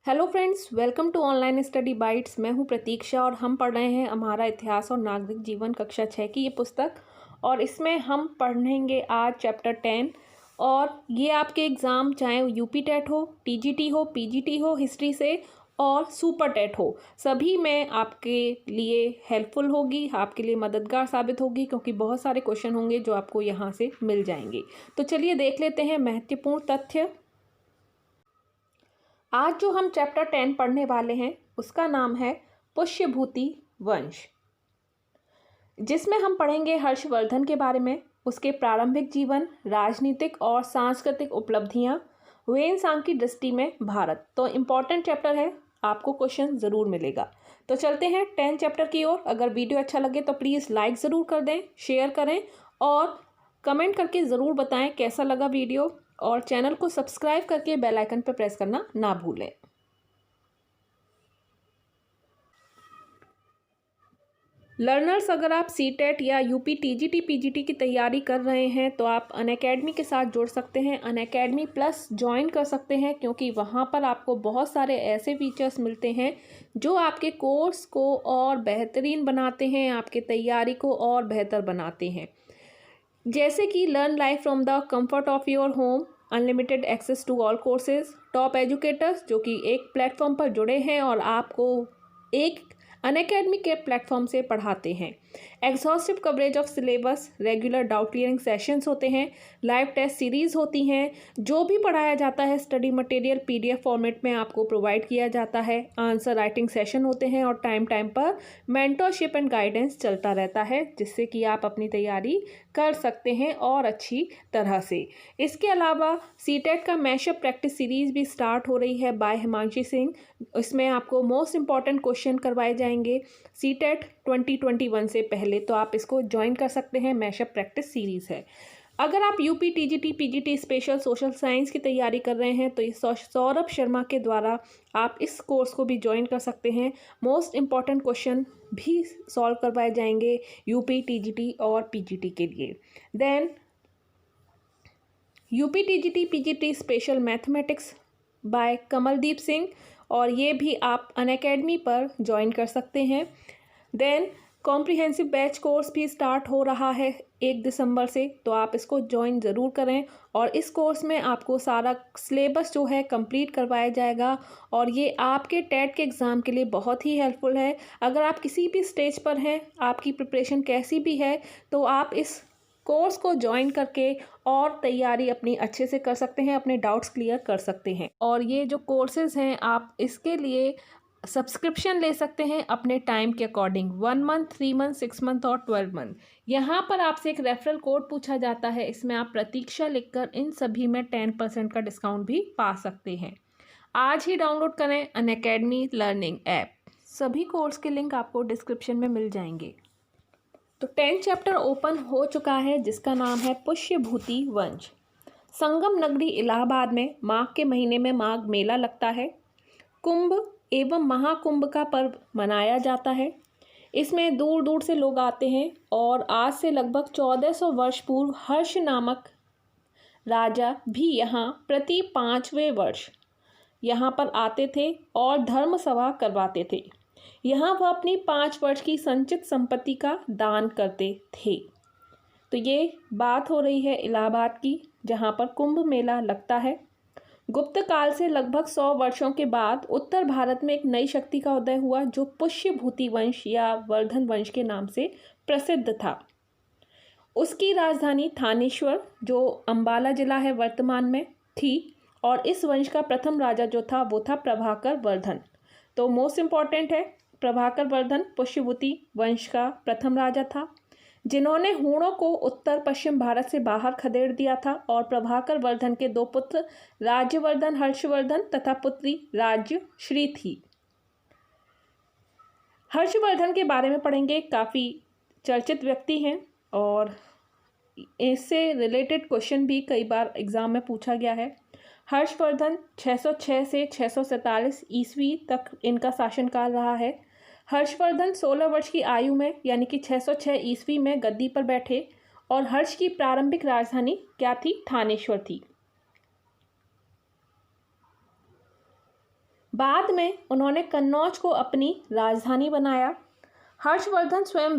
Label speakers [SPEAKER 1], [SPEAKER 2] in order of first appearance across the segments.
[SPEAKER 1] Hello friends, welcome to online study bytes. मैं हूं प्रतीक्षा और हम पढ़ रहे हैं हमारा इतिहास और नागरिक जीवन कक्षा 6 की ये पुस्तक। और इसमें हम पढ़ेंगे आज चैप्टर 10। और ये आपके एग्ज़ाम चाहे यूपी टेट हो, टीजीटी हो, पीजीटी हो हिस्ट्री से, और सुपर टेट हो, सभी में आपके लिए हेल्पफुल होगी, आपके लिए मददगार साबित होगी, क्योंकि बहुत सारे क्वेश्चन होंगे जो आपको यहाँ से मिल जाएंगे। तो चलिए देख लेते हैं महत्वपूर्ण तथ्य। आज जो हम चैप्टर 10 पढ़ने वाले हैं उसका नाम है पुष्यभूति वंश, जिसमें हम पढ़ेंगे हर्षवर्धन के बारे में, उसके प्रारंभिक जीवन, राजनीतिक और सांस्कृतिक उपलब्धियां, वेनसांग की दृष्टि में भारत। तो इम्पॉर्टेंट चैप्टर है, आपको क्वेश्चन ज़रूर मिलेगा। तो चलते हैं 10 चैप्टर की ओर। अगर वीडियो अच्छा लगे तो प्लीज़ लाइक ज़रूर कर दें, शेयर करें और कमेंट करके ज़रूर बताएं कैसा लगा वीडियो, और चैनल को सब्सक्राइब करके बेल आइकन पर प्रेस करना ना भूलें। लर्नर्स, अगर आप सीटेट या यूपी टीजीटी पीजीटी की तैयारी कर रहे हैं तो आप अनअकैडमी के साथ जुड़ सकते हैं। अनअकैडमी प्लस ज्वाइन कर सकते हैं, क्योंकि वहाँ पर आपको बहुत सारे ऐसे फीचर्स मिलते हैं जो आपके कोर्स को और बेहतरीन बनाते हैं, आपके तैयारी को और बेहतर बनाते हैं। जैसे कि learn life from the comfort of your home, unlimited access to all courses, top educators जो कि एक प्लेटफॉर्म पर जुड़े हैं और आपको एक अनअकैडमी के प्लेटफॉर्म से पढ़ाते हैं। Exhaustive coverage of syllabus, regular doubt clearing sessions होते हैं, लाइव टेस्ट सीरीज़ होती हैं, जो भी पढ़ाया जाता है स्टडी मटेरियल पीडीएफ फॉर्मेट में आपको प्रोवाइड किया जाता है, आंसर राइटिंग सेशन होते हैं और टाइम टाइम पर मेंटरशिप एंड गाइडेंस चलता रहता है, जिससे कि आप अपनी तैयारी कर सकते हैं और अच्छी तरह से। इसके अलावा सीटेट का मैशअप प्रैक्टिस सीरीज़ भी स्टार्ट हो रही है बाय हिमांशी सिंह। इसमें आपको मोस्ट इंपॉर्टेंट क्वेश्चन करवाए जाएंगे सीटेट 2021 से पहले, तो आप इसको ज्वाइन कर सकते हैं। मैशअप प्रैक्टिस सीरीज़ है। अगर आप UP TGT PGT special social science की तैयारी कर रहे हैं तो इस सौरभ शर्मा के द्वारा आप इस कोर्स को भी ज्वाइन कर सकते हैं। मोस्ट इम्पॉर्टेंट क्वेश्चन भी सॉल्व करवाए जाएंगे यूपी टीजीटी और पीजीटी के लिए। Then UP TGT PGT special mathematics by Kamaldeep Singh, और ये भी आप अनअकैडमी पर ज्वाइन कर सकते हैं। देन कॉम्प्रिहेंसिव बैच कोर्स भी स्टार्ट हो रहा है 1 दिसंबर से, तो आप इसको ज्वाइन ज़रूर करें। और इस कोर्स में आपको सारा सिलेबस जो है कंप्लीट करवाया जाएगा, और ये आपके टेट के एग्ज़ाम के लिए बहुत ही हेल्पफुल है। अगर आप किसी भी स्टेज पर हैं, आपकी प्रिपरेशन कैसी भी है, तो आप इस कोर्स को ज्वाइन करके और तैयारी अपनी अच्छे से कर सकते हैं, अपने डाउट्स क्लियर कर सकते हैं। और ये जो कोर्सेज़ हैं, आप इसके लिए सब्सक्रिप्शन ले सकते हैं अपने टाइम के अकॉर्डिंग, 1 मंथ, 3 मंथ, 6 मंथ और 12 मंथ। यहाँ पर आपसे एक रेफरल कोड पूछा जाता है, इसमें आप प्रतीक्षा लिखकर इन सभी में 10% का डिस्काउंट भी पा सकते हैं। आज ही डाउनलोड करें अनअकैडमी लर्निंग ऐप। सभी कोर्स के लिंक आपको डिस्क्रिप्शन में मिल जाएंगे। तो 10 चैप्टर ओपन हो चुका है, जिसका नाम है पुष्यभूति वंश। संगम नगरी इलाहाबाद में माघ के महीने में माघ मेला लगता है। कुंभ एवं महाकुंभ का पर्व मनाया जाता है। इसमें दूर दूर से लोग आते हैं, और आज से लगभग 1400 वर्ष पूर्व हर्ष नामक राजा भी यहाँ प्रति 5वें वर्ष यहाँ पर आते थे और धर्म सभा करवाते थे। यहाँ वह अपनी 5 वर्ष की संचित संपत्ति का दान करते थे। तो ये बात हो रही है इलाहाबाद की, जहाँ पर कुंभ मेला लगता है। गुप्त काल से लगभग 100 वर्षों के बाद उत्तर भारत में एक नई शक्ति का उदय हुआ, जो पुष्यभूति वंश या वर्धन वंश के नाम से प्रसिद्ध था। उसकी राजधानी थानेश्वर, जो अंबाला जिला है वर्तमान में, थी। और इस वंश का प्रथम राजा जो था वो था प्रभाकर वर्धन। तो मोस्ट इम्पॉर्टेंट है, प्रभाकर वर्धन पुष्यभूति वंश का प्रथम राजा था, जिन्होंने हूणों को उत्तर पश्चिम भारत से बाहर खदेड़ दिया था। और प्रभाकर वर्धन के 2 पुत्र राज्यवर्धन, हर्षवर्धन तथा पुत्री राज्यश्री थी। हर्षवर्धन के बारे में पढ़ेंगे, काफ़ी चर्चित व्यक्ति हैं और इससे रिलेटेड क्वेश्चन भी कई बार एग्जाम में पूछा गया है। हर्षवर्धन 606 से 647 ईस्वी तक इनका शासनकाल रहा है। हर्षवर्धन 16 वर्ष की आयु में यानी कि 606 ईस्वी में गद्दी पर बैठे, और हर्ष की प्रारंभिक राजधानी क्या थी? थानेश्वर थी। बाद में उन्होंने कन्नौज को अपनी राजधानी बनाया। हर्षवर्धन स्वयं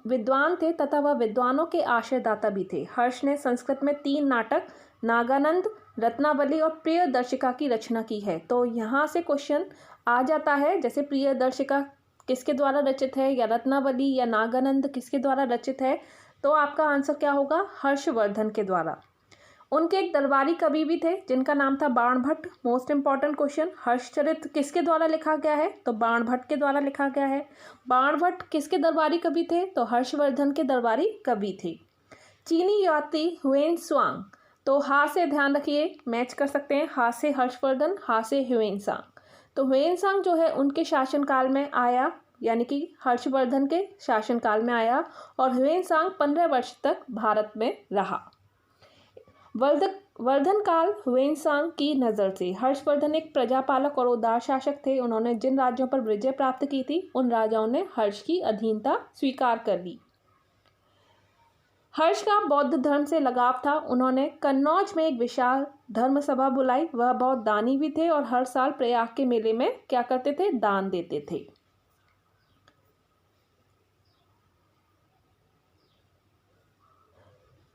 [SPEAKER 1] विद्वान थे तथा वह विद्वानों के आश्रयदाता भी थे। हर्ष ने संस्कृत में 3 नाटक नागानंद, रत्नावली और प्रियदर्शिका की रचना की है। तो यहाँ से क्वेश्चन आ जाता है, जैसे प्रियदर्शिका किसके द्वारा रचित है, या रत्नावली या नागानंद किसके द्वारा रचित है, तो आपका आंसर क्या होगा, हर्षवर्धन के द्वारा। उनके एक दरबारी कवि भी थे जिनका नाम था Banabhatta. Most important question, Harshacharita किसके द्वारा लिखा गया है, तो बाणभट्ट के द्वारा लिखा गया है। बाणभट्ट किसके दरबारी कवि थे, तो हर्षवर्धन के दरबारी कवि थे। चीनी यात्री ह्वेन-त्सांग, तो हा से ध्यान रखिए, मैच कर सकते हैं, हा से हर्षवर्धन, हा से ह्वेन-त्सांग। तो ह्वेन-त्सांग जो है उनके शासनकाल में आया, यानी कि हर्षवर्धन के शासनकाल में आया, और ह्वेन-त्सांग 15 वर्ष तक भारत में रहा। वर्धन काल ह्वेन-त्सांग की नज़र से हर्षवर्धन एक प्रजापालक और उदार शासक थे। उन्होंने जिन राज्यों पर विजय प्राप्त की थी उन राजाओं ने हर्ष की अधीनता स्वीकार कर ली। हर्ष का बौद्ध धर्म से लगाव था। उन्होंने कन्नौज में एक विशाल धर्म सभा बुलाई। वह बहुत दानी भी थे और हर साल प्रयाग के मेले में क्या करते थे, दान देते थे।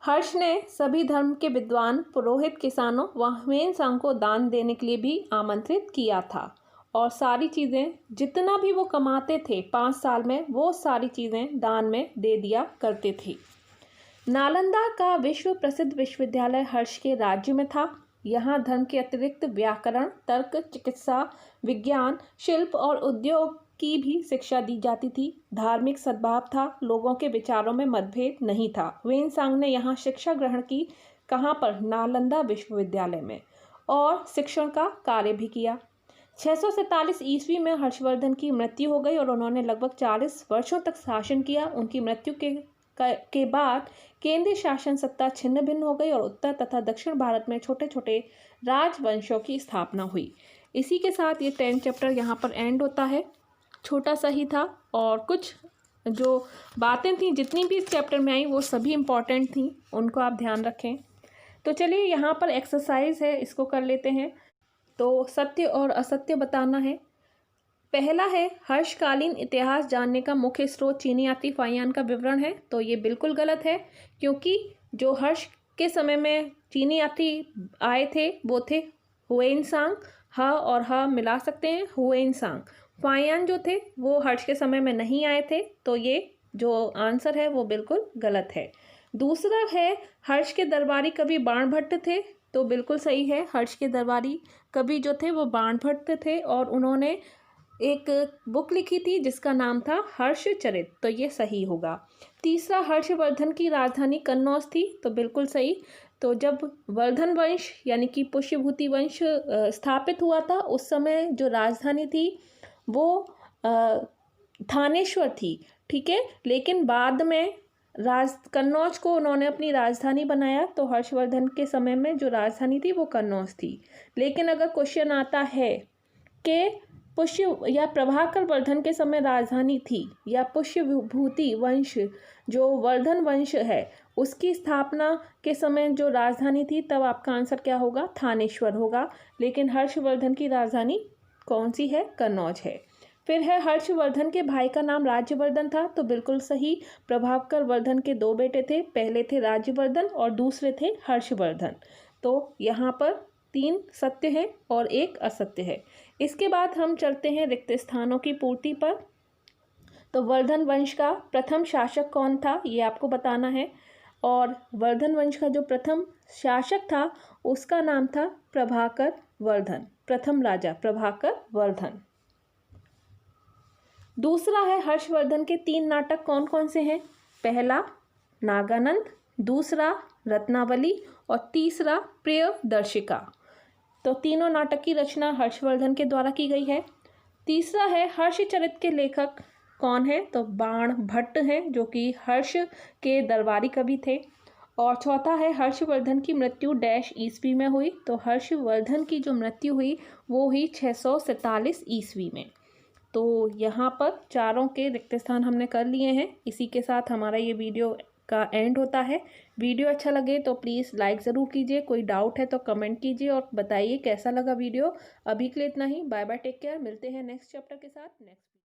[SPEAKER 1] हर्ष ने सभी धर्म के विद्वान, पुरोहित, किसानों व ह्वेन-त्सांग को दान देने के लिए भी आमंत्रित किया था, और सारी चीज़ें जितना भी वो कमाते थे 5 साल में, वो सारी चीज़ें दान में दे दिया करते थे। नालंदा का विश्व प्रसिद्ध विश्वविद्यालय हर्ष के राज्य में था। यहाँ धर्म के अतिरिक्त व्याकरण, तर्क, चिकित्सा, विज्ञान, शिल्प और उद्योग की भी शिक्षा दी जाती थी। धार्मिक सद्भाव था, लोगों के विचारों में मतभेद नहीं था। ह्वेन-त्सांग ने यहाँ शिक्षा ग्रहण की, कहाँ पर, नालंदा विश्वविद्यालय में, और शिक्षण का कार्य भी किया। 647 ईस्वी में हर्षवर्धन की मृत्यु हो गई और उन्होंने लगभग 40 वर्षों तक शासन किया। उनकी मृत्यु के बाद केंद्रीय शासन सत्ता छिन्न भिन्न हो गई और उत्तर तथा दक्षिण भारत में छोटे छोटे राजवंशों की स्थापना हुई। इसी के साथ ये 10 चैप्टर यहाँ पर एंड होता है। छोटा सा ही था, और कुछ जो बातें थी जितनी भी इस चैप्टर में आई वो सभी इम्पॉर्टेंट थी, उनको आप ध्यान रखें। तो चलिए यहाँ पर एक्सरसाइज है, इसको कर लेते हैं। तो सत्य और असत्य बताना है। पहला है, हर्षकालीन इतिहास जानने का मुख्य स्रोत चीनी यात्री फाहियान का विवरण है। तो ये बिल्कुल गलत है, क्योंकि जो हर्ष के समय में चीनी यात्री आए थे वो थे ह्वेन-त्सांग। ह और ह मिला सकते हैं, ह्वेन-त्सांग। फाहियान जो थे वो हर्ष के समय में नहीं आए थे, तो ये जो आंसर है वो बिल्कुल गलत है। दूसरा है, हर्ष के दरबारी कवि बाणभट्ट थे। तो बिल्कुल सही है, हर्ष के दरबारी कवि जो थे वो बाणभट्ट थे, और उन्होंने एक बुक लिखी थी जिसका नाम था हर्षचरित, तो ये सही होगा। तीसरा, हर्षवर्धन की राजधानी कन्नौज थी। तो बिल्कुल सही। तो जब वर्धन वंश यानी कि पुष्यभूति वंश स्थापित हुआ था, उस समय जो राजधानी थी वो थानेश्वर थी, ठीक है। लेकिन बाद में कन्नौज को उन्होंने अपनी राजधानी बनाया। तो हर्षवर्धन के समय में जो राजधानी थी वो कन्नौज थी। लेकिन अगर क्वेश्चन आता है कि पुष्य या प्रभाकर वर्धन के समय राजधानी थी, या पुष्यभूति वंश जो वर्धन वंश है उसकी स्थापना के समय जो राजधानी थी, तब आपका आंसर क्या होगा, थानेश्वर होगा। लेकिन हर्षवर्धन की राजधानी कौन सी है, कन्नौज है। फिर है, हर्षवर्धन के भाई का नाम राज्यवर्धन था। तो बिल्कुल सही। प्रभाकर वर्धन के 2 बेटे थे, पहले थे राज्यवर्धन और दूसरे थे हर्षवर्धन। तो यहाँ पर 3 सत्य है और 1 असत्य है। इसके बाद हम चलते हैं रिक्त स्थानों की पूर्ति पर। तो वर्धन वंश का प्रथम शासक कौन था, ये आपको बताना है। और वर्धन वंश का जो प्रथम शासक था उसका नाम था प्रभाकर वर्धन, प्रथम राजा प्रभाकर वर्धन। दूसरा है, हर्षवर्धन के 3 नाटक कौन कौन से हैं। पहला नागानंद, दूसरा रत्नावली और तीसरा प्रियदर्शिका। तो तीनों नाटक की रचना हर्षवर्धन के द्वारा की गई है। तीसरा है, हर्षचरित के लेखक कौन है, तो बाणभट्ट हैं, जो कि हर्ष के दरबारी कवि थे। और चौथा है, हर्षवर्धन की मृत्यु डैश ईस्वी में हुई। तो हर्षवर्धन की जो मृत्यु हुई वो हुई 647 ईस्वी में। तो यहाँ पर चारों के रिक्त स्थान हमने कर लिए हैं। इसी के साथ हमारा ये वीडियो का एंड होता है। वीडियो अच्छा लगे तो प्लीज़ लाइक ज़रूर कीजिए, कोई डाउट है तो कमेंट कीजिए और बताइए कैसा लगा वीडियो। अभी के लिए इतना ही, बाय बाय, टेक केयर, मिलते हैं नेक्स्ट चैप्टर के साथ नेक्स्ट